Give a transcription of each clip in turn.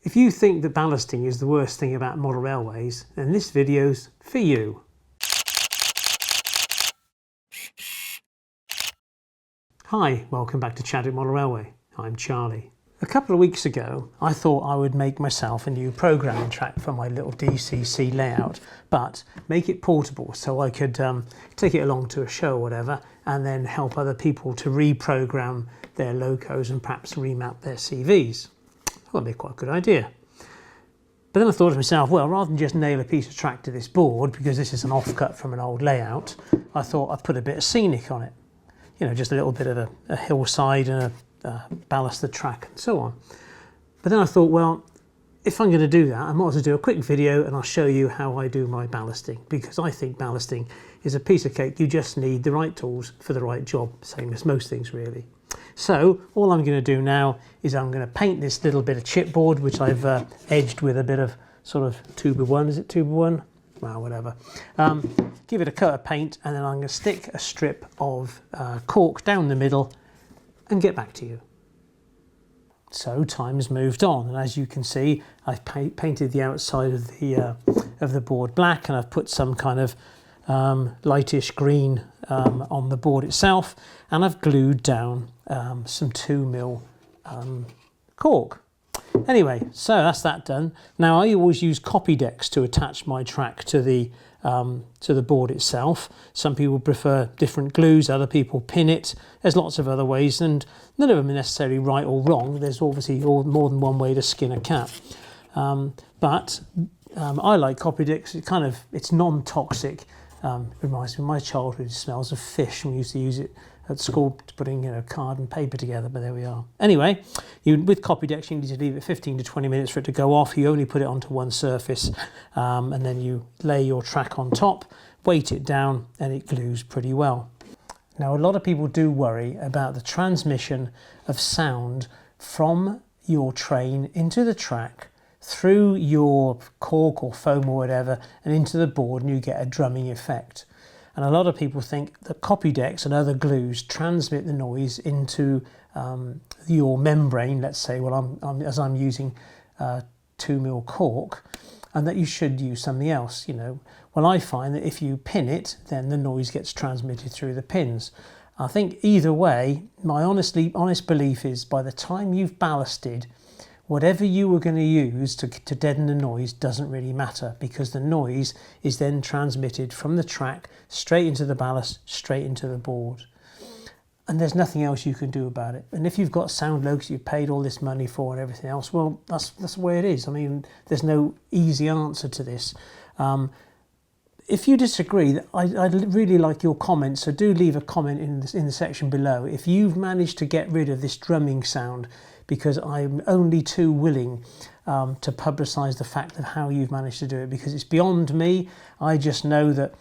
If you think that ballasting is the worst thing about model railways, then this video's for you. Hi, welcome back to Chadwick Model Railway. I'm Charlie. A couple of weeks ago, I thought I would make myself a new programming track for my little DCC layout, but make it portable so I could take it along to a show or whatever, and then help other people to reprogram their locos and perhaps remap their CVs. That would be quite a good idea. But then I thought to myself, well, rather than just nail a piece of track to this board, because this is an offcut from an old layout, I thought I'd put a bit of scenic on it. You know, just a little bit of a hillside and a ballasted track and so on. But then I thought, well, if I'm going to do that, I might as well do a quick video and I'll show you how I do my ballasting, because I think ballasting is a piece of cake. You just need the right tools for the right job, same as most things really. So all I'm going to do now is I'm going to paint this little bit of chipboard, which I've edged with a bit of sort of 2x1, is it 2x1? Well, whatever. Give it a coat of paint, and then I'm going to stick a strip of cork down the middle and get back to you. So time's moved on, and as you can see, I've painted the outside of the board black, and I've put some kind of lightish green on the board itself, and I've glued down some 2mm cork. Anyway, so that's that done. Now I always use copy decks to attach my track to the board itself. Some people prefer different glues, other people pin it. There's lots of other ways, and none of them are necessarily right or wrong. There's obviously more than one way to skin a cat. But I like copy decks. It's non-toxic. Reminds me of my childhood. It smells of fish. We used to use it at school to putting card and paper together, but there we are. Anyway, with copy decks you need to leave it 15 to 20 minutes for it to go off. You only put it onto one surface, and then you lay your track on top, weight it down, and it glues pretty well. Now a lot of people do worry about the transmission of sound from your train into the track through your cork or foam or whatever and into the board, and you get a drumming effect. And a lot of people think that copy decks and other glues transmit the noise into your membrane, let's say, well, as I'm using 2mm cork, and that you should use something else. Well, I find that if you pin it, then the noise gets transmitted through the pins. I think either way, my honest belief is by the time you've ballasted, whatever you were going to use to deaden the noise doesn't really matter, because the noise is then transmitted from the track straight into the ballast, straight into the board. And there's nothing else you can do about it. And if you've got sound locos you've paid all this money for and everything else, well, that's the way it is. I mean, there's no easy answer to this. If you disagree, I'd really like your comments, so do leave a comment in the section below. If you've managed to get rid of this drumming sound, because I'm only too willing to publicise the fact of how you've managed to do it, because it's beyond me. I just know that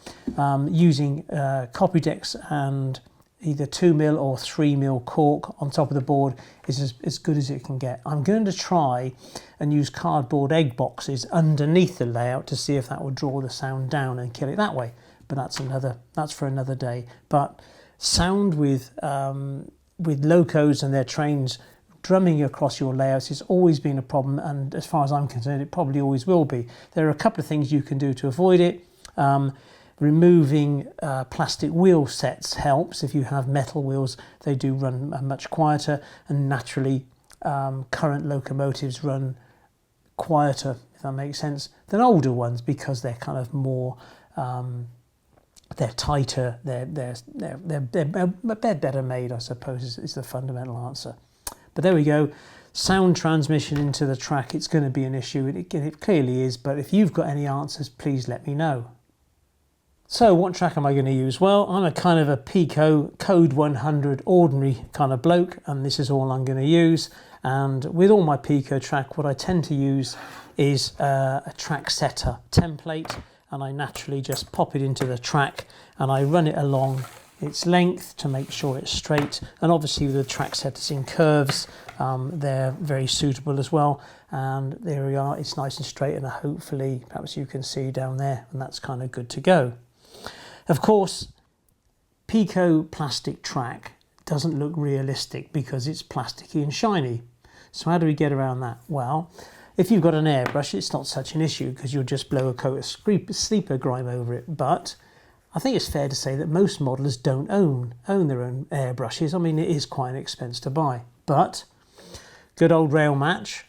using copy decks and either 2mm or 3mm cork on top of the board is as good as it can get. I'm going to try and use cardboard egg boxes underneath the layout to see if that will draw the sound down and kill it that way. But that's for another day. But sound with locos and their trains drumming across your layouts has always been a problem, and as far as I'm concerned, it probably always will be. There are a couple of things you can do to avoid it. Removing plastic wheel sets helps. If you have metal wheels, they do run much quieter, and naturally current locomotives run quieter, if that makes sense, than older ones, because they're kind of more they're tighter, they're better made, I suppose, is the fundamental answer. But there we go. Sound transmission into the track, it's going to be an issue. It clearly is, but if you've got any answers, please let me know. So what track am I going to use? Well, I'm a kind of a Pico Code 100 ordinary kind of bloke, and this is all I'm going to use. And with all my Pico track, what I tend to use is a track setter template, and I naturally just pop it into the track and I run it along its length to make sure it's straight. And obviously with the track setters in curves, they're very suitable as well. And there we are, it's nice and straight, and hopefully perhaps you can see down there, and that's kind of good to go. Of course, Pico plastic track doesn't look realistic because it's plasticky and shiny. So how do we get around that? Well, If you've got an airbrush, it's not such an issue because you'll just blow a coat of sleeper grime over it. But I think it's fair to say that most modelers don't own their own airbrushes. I mean, it is quite an expense to buy. But good old Rail Match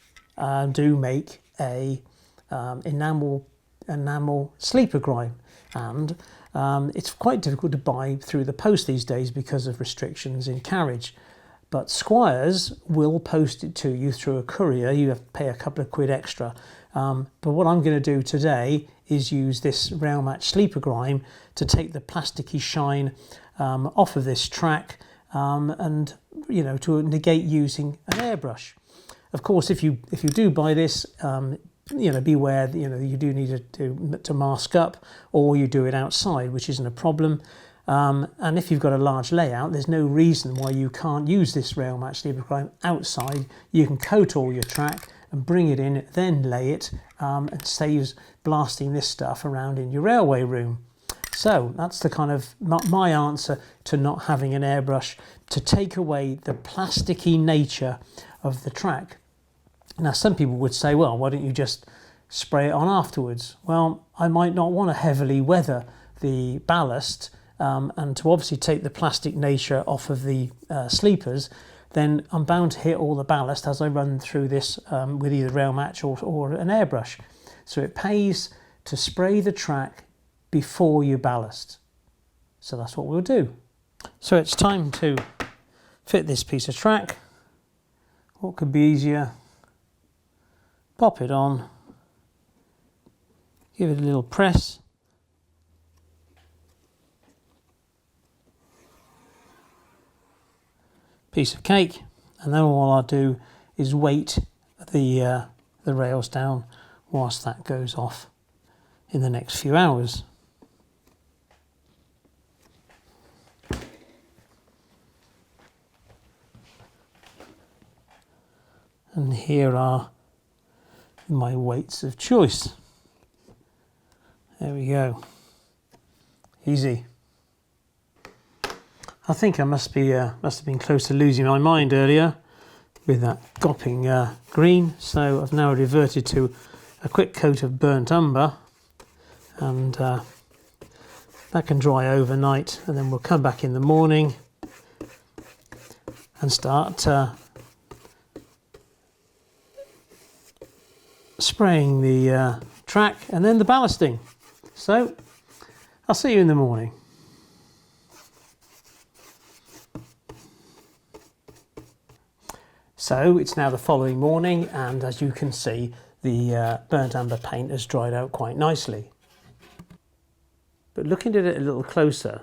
do make a enamel sleeper grime, and it's quite difficult to buy through the post these days because of restrictions in carriage. But Squires will post it to you through a courier. You have to pay a couple of quid extra. But what I'm going to do today is use this Rail Match sleeper grime to take the plasticky shine off of this track, and to negate using an airbrush. Of course, if you do buy this, beware that you do need to mask up, or you do it outside, which isn't a problem. And if you've got a large layout, there's no reason why you can't use this Rail Match sleeper grime outside. You can coat all your track and bring it in, then lay it, and saves blasting this stuff around in your railway room. So that's the kind of my answer to not having an airbrush, to take away the plasticky nature of the track. Now, some people would say, well, why don't you just spray it on afterwards? Well, I might not want to heavily weather the ballast, and to obviously take the plastic nature off of the sleepers, then I'm bound to hit all the ballast as I run through this with either Rail Match or an airbrush. So it pays to spray the track before you ballast. So that's what we'll do. So it's time to fit this piece of track. What could be easier? Pop it on, give it a little press, piece of cake, and then all I'll do is weight the rails down whilst that goes off in the next few hours. And here are my weights of choice. There we go. Easy. I think I must have been close to losing my mind earlier with that gopping green, so I've now reverted to a quick coat of burnt umber, and that can dry overnight, and then we'll come back in the morning and start spraying the track and then the ballasting. So I'll see you in the morning. So it's now the following morning, and as you can see, the burnt umber paint has dried out quite nicely. But looking at it a little closer,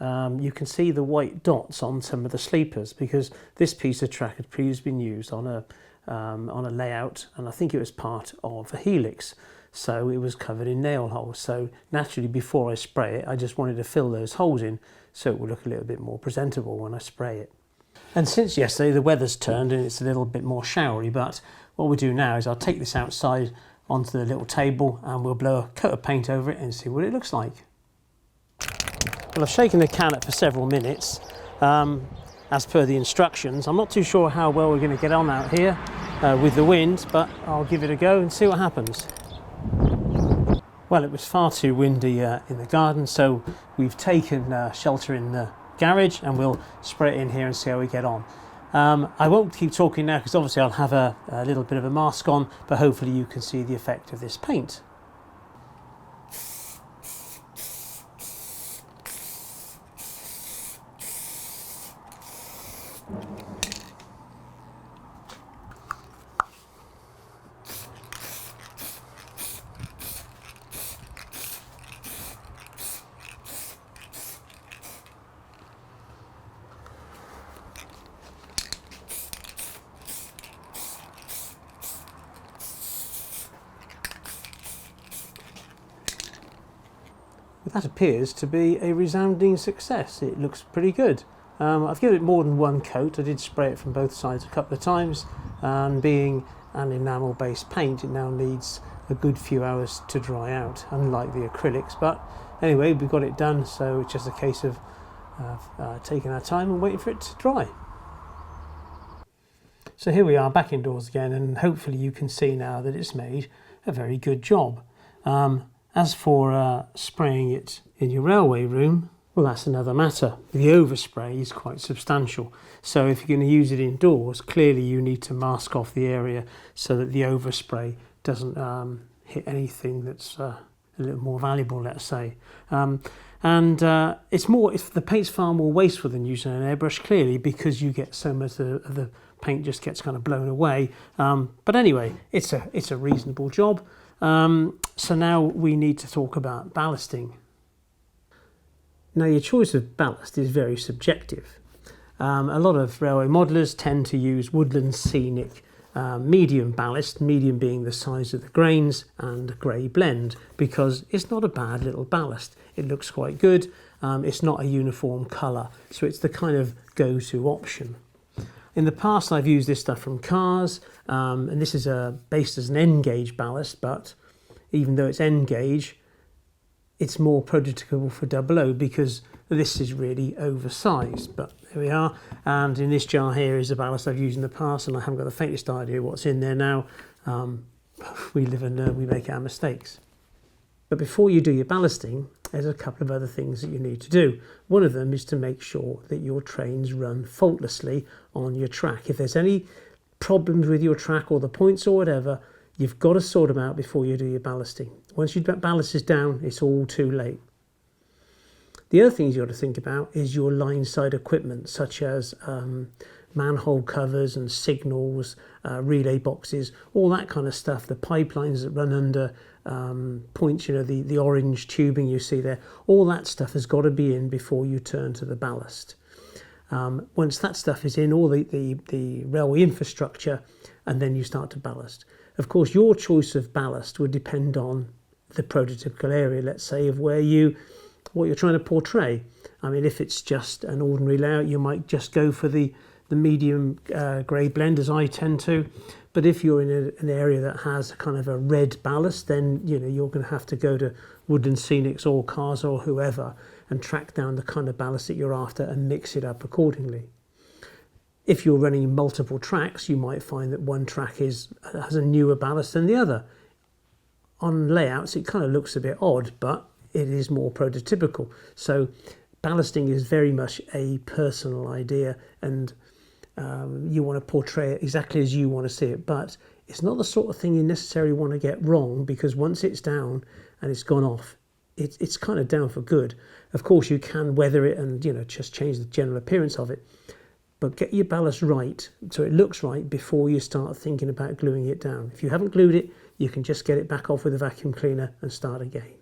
you can see the white dots on some of the sleepers, because this piece of track had previously been used on a layout, and I think it was part of a helix, so it was covered in nail holes. So naturally, before I spray it, I just wanted to fill those holes in so it would look a little bit more presentable when I spray it. And since yesterday the weather's turned and it's a little bit more showery, but what we'll do now is I'll take this outside onto the little table and we'll blow a coat of paint over it and see what it looks like. Well, I've shaken the can up for several minutes as per the instructions. I'm not too sure how well we're going to get on out here with the wind, but I'll give it a go and see what happens. Well, it was far too windy in the garden, so we've taken shelter in the garage and we'll spray it in here and see how we get on. I won't keep talking now because obviously I'll have a little bit of a mask on, but hopefully you can see the effect of this paint. That appears to be a resounding success. It looks pretty good. I've given it more than one coat. I did spray it from both sides a couple of times, and being an enamel based paint, it now needs a good few hours to dry out, unlike the acrylics. But anyway, we got it done, so it's just a case of taking our time and waiting for it to dry. So here we are back indoors again, and hopefully you can see now that it's made a very good job. As for spraying it in your railway room, well, that's another matter. The overspray is quite substantial. So if you're going to use it indoors, clearly you need to mask off the area so that the overspray doesn't hit anything that's a little more valuable, let's say. The paint's far more wasteful than using an airbrush, clearly, because you get so much of the paint just gets kind of blown away. But anyway, it's a reasonable job. So now we need to talk about ballasting. Now, your choice of ballast is very subjective. A lot of railway modelers tend to use Woodland Scenic medium ballast, medium being the size of the grains, and grey blend, because it's not a bad little ballast. It looks quite good. It's not a uniform colour, so it's the kind of go-to option. In the past, I've used this stuff from cars, and this is based as an N-gauge ballast, but even though it's N-gauge, it's more prototypical for 00 because this is really oversized. But there we are, and in this jar here is a ballast I've used in the past, and I haven't got the faintest idea what's in there now. We live and learn, we make our mistakes. But before you do your ballasting, there's a couple of other things that you need to do. One of them is to make sure that your trains run faultlessly on your track. If there's any problems with your track or the points or whatever, you've got to sort them out before you do your ballasting. Once your ballast is down, it's all too late. The other things you've got to think about is your line side equipment, such as manhole covers and signals, relay boxes, all that kind of stuff, the pipelines that run under points, you know, the orange tubing you see there, all that stuff has got to be in before you turn to the ballast. Once that stuff is in, all the railway infrastructure, and then you start to ballast. Of course, your choice of ballast would depend on the prototypical area, let's say, of what you're trying to portray. I mean, if it's just an ordinary layout, you might just go for the medium grey blend, as I tend to. But if you're in an area that has kind of a red ballast, then you know you're going to have to go to Woodland Scenics or Cars or whoever and track down the kind of ballast that you're after and mix it up accordingly. If you're running multiple tracks, you might find that one track has a newer ballast than the other. On layouts, it kind of looks a bit odd, but it is more prototypical. So ballasting is very much a personal idea, and you want to portray it exactly as you want to see it, but it's not the sort of thing you necessarily want to get wrong, because once it's down and it's gone off, it's kind of down for good. Of course, you can weather it and just change the general appearance of it, but get your ballast right so it looks right before you start thinking about gluing it down. If you haven't glued it, you can just get it back off with a vacuum cleaner and start again.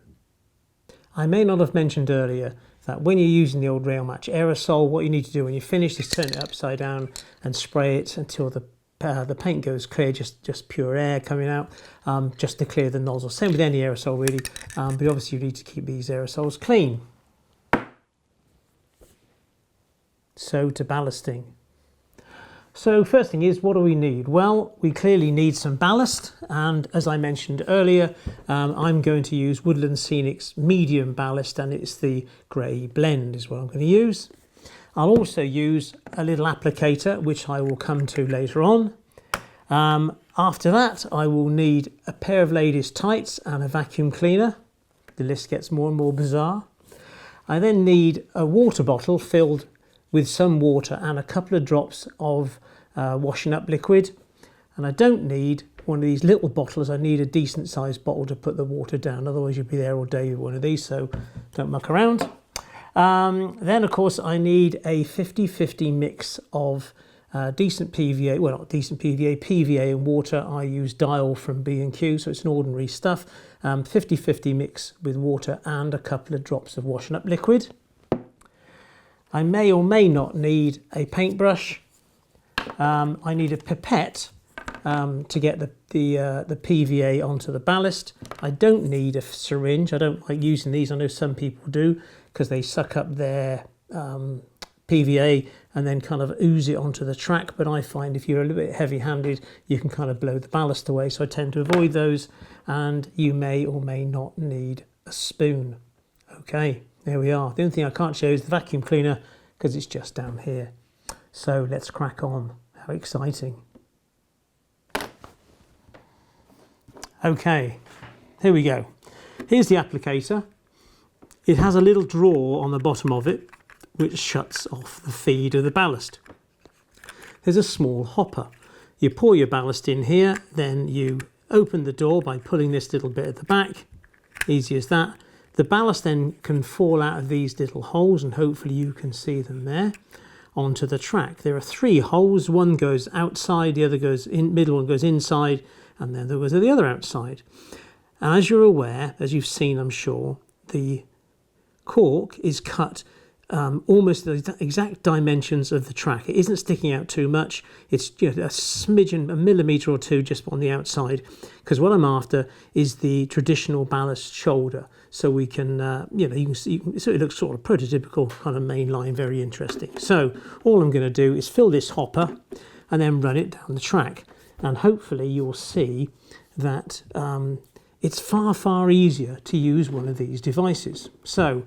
I may not have mentioned earlier that when you're using the old Rail Match aerosol, what you need to do when you're finished is turn it upside down and spray it until the paint goes clear, just pure air coming out, just to clear the nozzle. Same with any aerosol really, but obviously you need to keep these aerosols clean. So to ballasting. So first thing is, what do we need? Well, we clearly need some ballast, and as I mentioned earlier, I'm going to use Woodland Scenic's medium ballast, and it's the grey blend is what I'm going to use. I'll also use a little applicator, which I will come to later on. After that, I will need a pair of ladies' tights and a vacuum cleaner. The list gets more and more bizarre. I then need a water bottle filled with some water and a couple of drops of washing up liquid. And I don't need one of these little bottles. I need a decent sized bottle to put the water down, otherwise you'll be there all day with one of these, so don't muck around. Then of course I need a 50-50 mix of decent PVA, well not decent PVA, PVA and water. I use Dial from B&Q, so it's an ordinary stuff. 50-50 mix with water and a couple of drops of washing up liquid. I may or may not need a paintbrush. I need a pipette to get the PVA onto the ballast. I don't need a syringe. I don't like using these. I know some people do, because they suck up their PVA and then kind of ooze it onto the track. But I find if you're a little bit heavy-handed, you can kind of blow the ballast away. So I tend to avoid those. And you may or may not need a spoon. Okay. There we are. The only thing I can't show is the vacuum cleaner because it's just down here. So let's crack on. How exciting. Okay, here we go. Here's the applicator. It has a little drawer on the bottom of it which shuts off the feed of the ballast. There's a small hopper. You pour your ballast in here, then you open the door by pulling this little bit at the back. Easy as that. The ballast then can fall out of these little holes, and hopefully you can see them there, onto the track. There are 3 holes. One goes outside, the other goes in, middle one goes inside, and then there goes the other outside. And as you're aware, as you've seen I'm sure, the cork is cut almost the exact dimensions of the track. It isn't sticking out too much. It's, you know, a smidgen, a millimetre or 2 just on the outside, because what I'm after is the traditional ballast shoulder. So we can, you know, you can see, so it looks sort of prototypical kind of main line, very interesting. So all I'm going to do is fill this hopper and then run it down the track. And hopefully you'll see that it's far easier to use one of these devices. So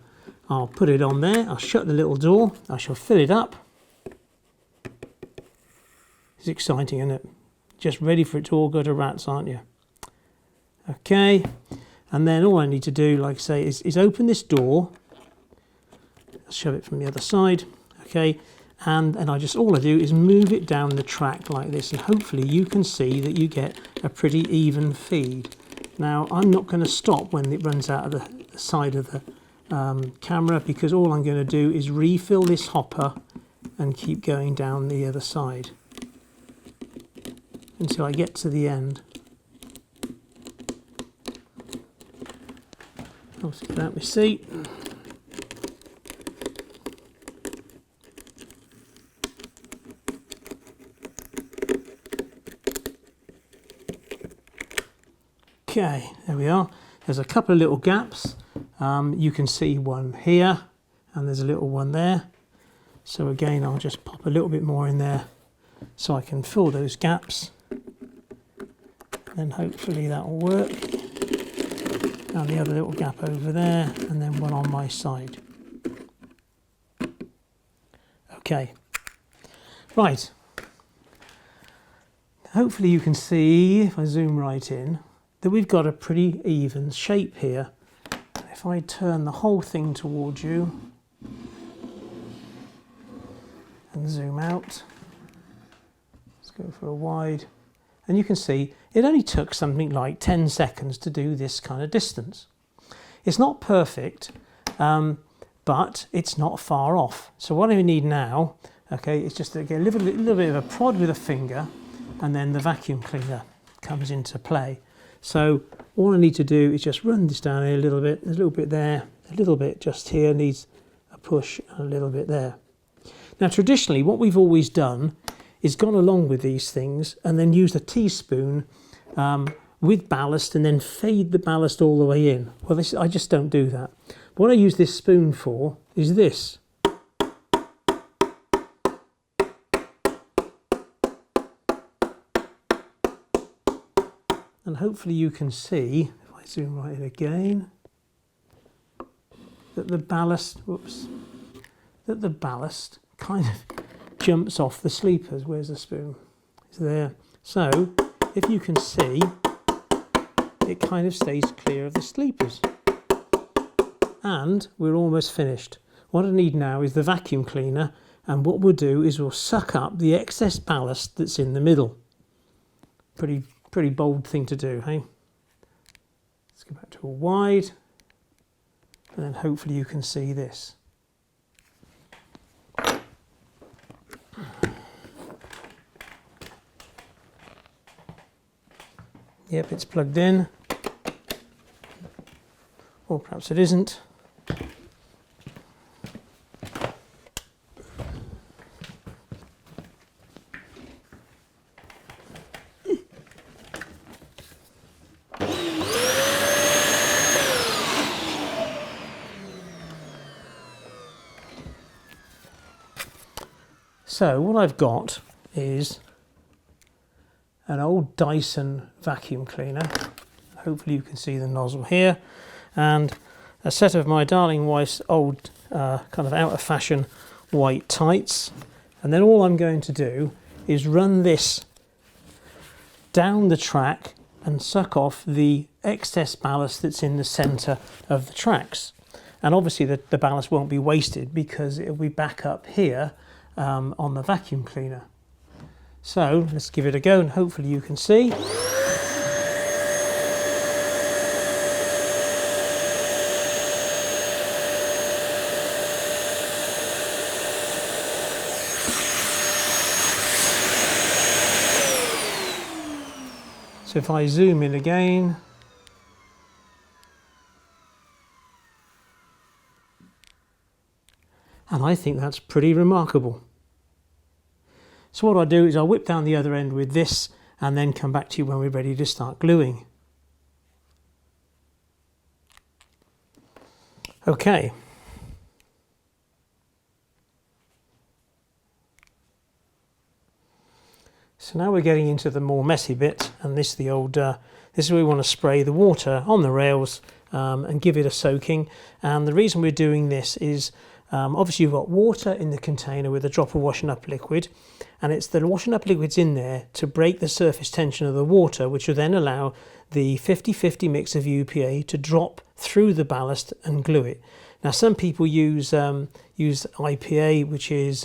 I'll put it on there, I'll shut the little door, I shall fill it up. It's exciting, isn't it? Just ready for it to all go to rats, aren't you? Okay, and then all I need to do, like I say, is open this door. I'll shove it from the other side, okay, and all I do is move it down the track like this, and hopefully you can see that you get a pretty even feed. Now, I'm not going to stop when it runs out of the side of the camera, because all I'm going to do is refill this hopper and keep going down the other side until I get to the end. I'll get out my seat. Okay, there we are. There's a couple of little gaps. You can see one here, and there's a little one there. So again, I'll just pop a little bit more in there so I can fill those gaps. And hopefully that will work. And the other little gap over there, and then one on my side. Okay. Right. Hopefully you can see, if I zoom right in, that we've got a pretty even shape here. If I turn the whole thing towards you and zoom out, let's go for a wide, and you can see it only took something like 10 seconds to do this kind of distance. It's not perfect, but it's not far off. So what I need now, okay, is just to get a little bit of a prod with a finger, and then the vacuum cleaner comes into play. So all I need to do is just run this down here a little bit. There's a little bit there, a little bit just here needs a push, and a little bit there. Now traditionally what we've always done is gone along with these things and then used a teaspoon with ballast and then fade the ballast all the way in. Well, I just don't do that. What I use this spoon for is this. And hopefully you can see, if I zoom right in again, that the ballast, kind of jumps off the sleepers. Where's the spoon? It's there. So, if you can see, it kind of stays clear of the sleepers. And we're almost finished. What I need now is the vacuum cleaner, and what we'll do is we'll suck up the excess ballast that's in the middle. Pretty bold thing to do, hey? Let's go back to a wide, and then hopefully you can see this. Yep, it's plugged in, or perhaps it isn't. So what I've got is an old Dyson vacuum cleaner. Hopefully you can see the nozzle here, and a set of my darling wife's old kind of out of fashion white tights. And then all I'm going to do is run this down the track and suck off the excess ballast that's in the centre of the tracks. And obviously the ballast won't be wasted because it'll be back up here on the vacuum cleaner. So let's give it a go and hopefully you can see. So if I zoom in again, and I think that's pretty remarkable. So what I'll do is I'll whip down the other end with this and then come back to you when we're ready to start gluing. Okay. So now we're getting into the more messy bit, and this is the old, this is where we want to spray the water on the rails and give it a soaking. And the reason we're doing this is obviously you've got water in the container with a drop of washing up liquid, and it's the washing up liquids in there to break the surface tension of the water, which will then allow the 50-50 mix of UPA to drop through the ballast and glue it. Now some people use IPA, which is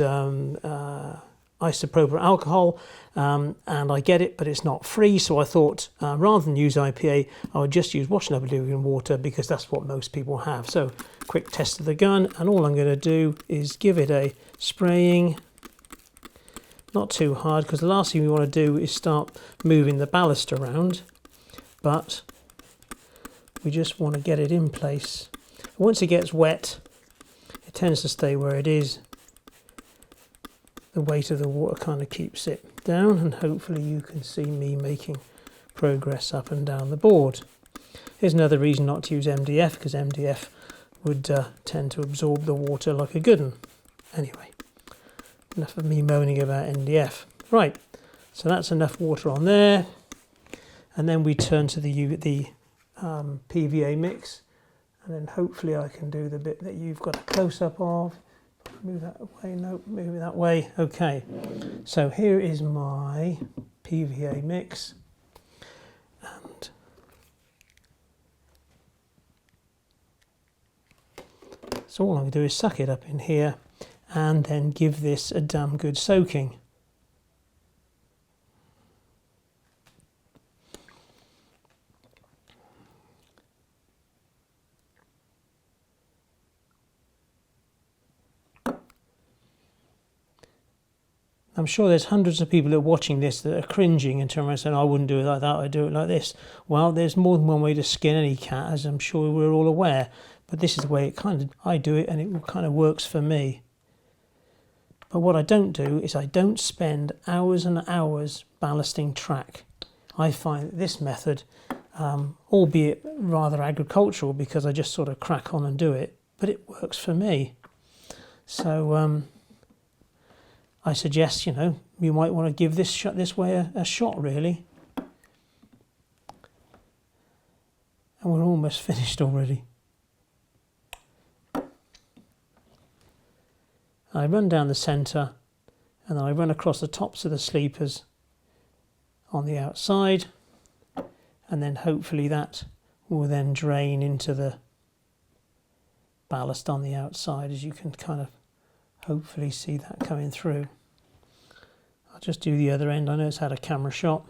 isopropyl alcohol, and I get it, but it's not free, so I thought rather than use IPA I would just use washing up liquid and water because that's what most people have. So quick test of the gun, and all I'm going to do is give it a spraying, not too hard because the last thing we want to do is start moving the ballast around, but we just want to get it in place. Once it gets wet it tends to stay where it is. The weight of the water kind of keeps it down, and hopefully you can see me making progress up and down the board. Here's another reason not to use MDF, because MDF would tend to absorb the water like a good one. Anyway, enough of me moaning about MDF. Right, so that's enough water on there, and then we turn to the PVA mix, and then hopefully I can do the bit that you've got a close-up of. Move that away, no, move it that way. Okay, so here is my PVA mix, and so all I'm going to do is suck it up in here and then give this a damn good soaking. I'm sure there's hundreds of people that are watching this that are cringing and turn around saying, I wouldn't do it like that, I'd do it like this. Well, there's more than one way to skin any cat, as I'm sure we're all aware. But this is the way I do it, and it kind of works for me. But what I don't do is I don't spend hours and hours ballasting track. I find that this method, albeit rather agricultural because I just sort of crack on and do it, but it works for me. So I suggest, you know, you might want to give this way a shot, really. And we're almost finished already. I run down the centre, and then I run across the tops of the sleepers on the outside, and then hopefully that will then drain into the ballast on the outside, as you can kind of hopefully see that coming through. I'll just do the other end. I know it's had a camera shot.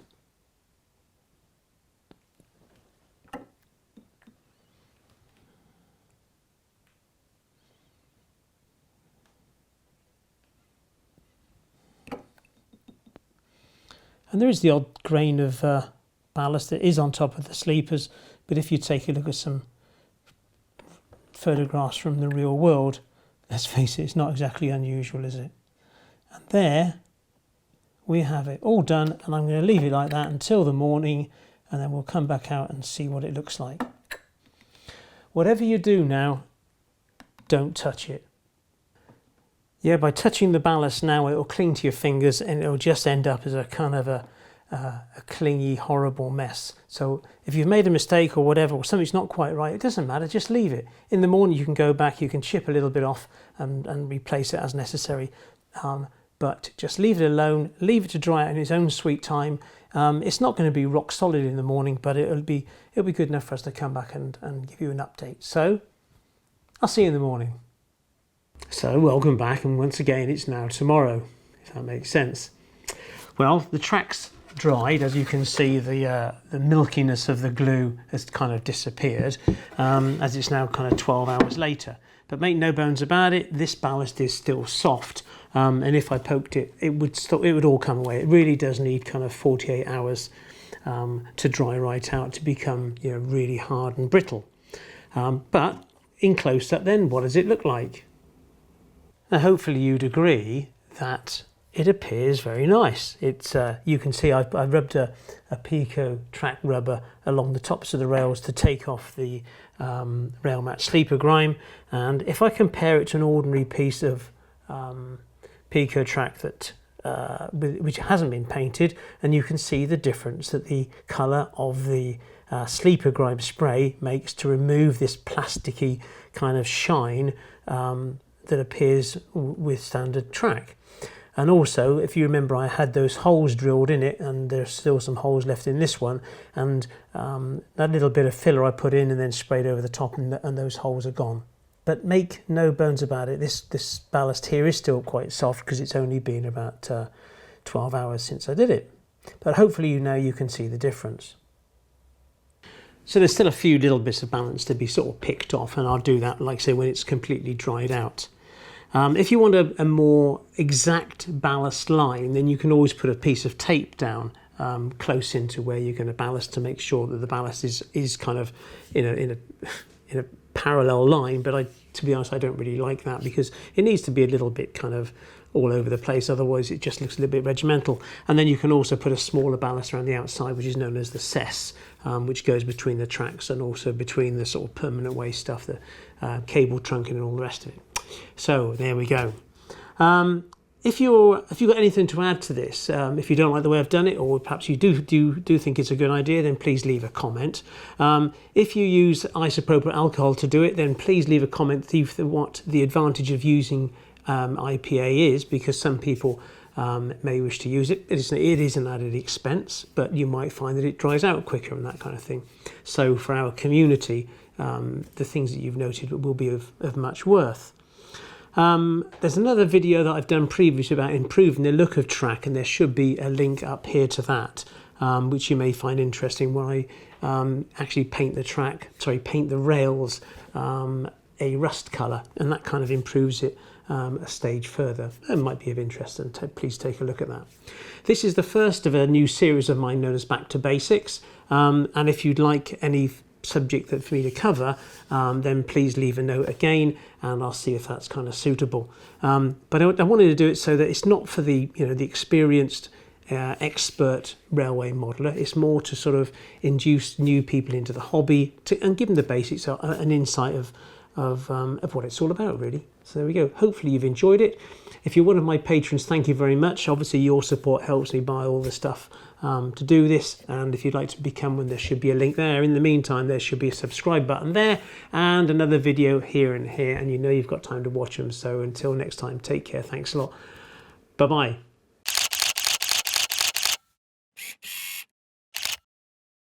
And there is the odd grain of ballast that is on top of the sleepers, but if you take a look at some photographs from the real world, let's face it, it's not exactly unusual, is it? And there we have it all done, and I'm going to leave it like that until the morning, and then we'll come back out and see what it looks like. Whatever you do now, don't touch it. Yeah, by touching the ballast now, it'll cling to your fingers and it'll just end up as a kind of a clingy, horrible mess. So if you've made a mistake or whatever, or something's not quite right, it doesn't matter, just leave it. In the morning you can go back, you can chip a little bit off and replace it as necessary. But just leave it alone, leave it to dry out in its own sweet time. It's not going to be rock solid in the morning, but it'll be good enough for us to come back and give you an update. So I'll see you in the morning. So welcome back, and once again it's now tomorrow, if that makes sense. Well, the track's dried. As you can see, the milkiness of the glue has kind of disappeared, as it's now kind of 12 hours later. But make no bones about it, this ballast is still soft, and if I poked it, it would all come away. It really does need kind of 48 hours to dry right out to become, you know, really hard and brittle. But in close up, then what does it look like? Now, hopefully you'd agree that it appears very nice. It's you can see I rubbed a Pico track rubber along the tops of the rails to take off the rail mat sleeper grime, and if I compare it to an ordinary piece of Pico track that which hasn't been painted, and you can see the difference that the colour of the sleeper grime spray makes to remove this plasticky kind of shine that appears with standard track. And also, if you remember, I had those holes drilled in it, and there's still some holes left in this one, and that little bit of filler I put in and then sprayed over the top, and those holes are gone. But make no bones about it, this ballast here is still quite soft because it's only been about 12 hours since I did it. But hopefully you can see the difference. So there's still a few little bits of balance to be sort of picked off, and I'll do that, like I say, when it's completely dried out. If you want a more exact ballast line, then you can always put a piece of tape down close into where you're going to ballast to make sure that the ballast is kind of in a parallel line. But to be honest, I don't really like that because it needs to be a little bit kind of all over the place, otherwise it just looks a little bit regimental. And then you can also put a smaller ballast around the outside, which is known as the cess, which goes between the tracks and also between the sort of permanent way stuff, the cable trunking and all the rest of it. So there we go. If you've got anything to add to this, if you don't like the way I've done it, or perhaps you do think it's a good idea, then please leave a comment. If you use isopropyl alcohol to do it, then please leave a comment what the advantage of using IPA is, because some people may wish to use it. It is an added expense, but you might find that it dries out quicker and that kind of thing. So for our community, the things that you've noted will be of much worth. There's another video that I've done previously about improving the look of track, and there should be a link up here to that, which you may find interesting, where I actually paint the rails a rust colour, and that kind of improves it a stage further. It might be of interest, and please take a look at that. This is the first of a new series of mine known as Back to Basics, and if you'd like any subject that for me to cover, then please leave a note again, and I'll see if that's kind of suitable. But I wanted to do it so that it's not for the experienced expert railway modeller. It's more to sort of induce new people into the hobby and give them the basics, an insight of what it's all about, really. So there we go. Hopefully you've enjoyed it. If you're one of my patrons, thank you very much. Obviously your support helps me buy all the stuff to do this, and if you'd like to become one, there should be a link there. In the meantime, there should be a subscribe button there and another video here and here, and you've got time to watch them. So until next time, take care. Thanks a lot. Bye bye.